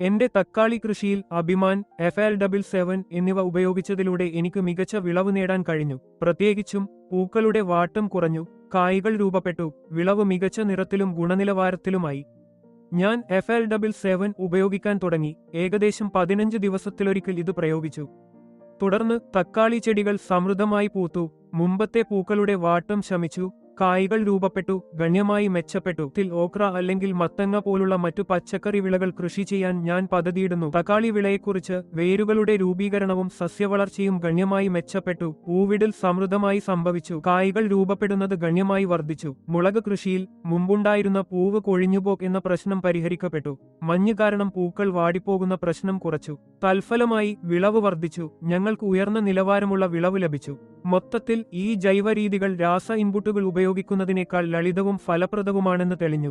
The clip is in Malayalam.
എന്റെ തക്കാളി കൃഷിയിൽ അഭിമാൻ, FL77 എന്നിവ ഉപയോഗിച്ചതിലൂടെ എനിക്ക് മികച്ച വിളവ് നേടാൻ കഴിഞ്ഞു. പ്രത്യേകിച്ചും പൂക്കളുടെ വാട്ടം കുറഞ്ഞു, കായ്കൾ രൂപപ്പെട്ടു, വിളവ് മികച്ച നിറത്തിലും ഗുണനിലവാരത്തിലുമായി. ഞാൻ FL77 ഉപയോഗിക്കാൻ തുടങ്ങി. ഏകദേശം 15 ദിവസത്തിലൊരിക്കൽ ഇത് പ്രയോഗിച്ചു. തുടർന്ന് തക്കാളി ചെടികൾ സമൃദ്ധമായി പൂത്തു, മുമ്പത്തെ പൂക്കളുടെ വാട്ടം ശമിച്ചു, കായ്കൾ രൂപപ്പെട്ടു, ഗണ്യമായി മെച്ചപ്പെട്ടു. ഓക്ര അല്ലെങ്കിൽ മത്തങ്ങ പോലുള്ള മറ്റു പച്ചക്കറി വിളകൾ കൃഷി ചെയ്യാൻ ഞാൻ പദ്ധതിയിടുന്നു. തക്കാളി വിളയെക്കുറിച്ച് വേരുകളുടെ രൂപീകരണവും സസ്യവളർച്ചയും ഗണ്യമായി മെച്ചപ്പെട്ടു, പൂവിടൽ സമൃദ്ധമായി സംഭവിച്ചു, കായ്കൾ രൂപപ്പെടുന്നത് ഗണ്യമായി വർദ്ധിച്ചു. മുളക് കൃഷിയിൽ മുമ്പുണ്ടായിരുന്ന പൂവ് കൊഴിഞ്ഞുപോക്ക് എന്ന പ്രശ്നം പരിഹരിക്കപ്പെട്ടു. മഞ്ഞ് കാരണം പൂക്കൾ വാടിപ്പോകുന്ന പ്രശ്നം കുറച്ചു. തൽഫലമായി വിളവ് വർദ്ധിച്ചു, ഞങ്ങൾക്ക് ഉയർന്ന നിലവാരമുള്ള വിളവ് ലഭിച്ചു. മൊത്തത്തിൽ ഈ ജൈവരീതികൾ രാസ ഇൻപുട്ടുകൾ ഉപയോഗിക്കുന്നതിനേക്കാൾ ലളിതവും ഫലപ്രദവുമാണെന്ന് തെളിഞ്ഞു.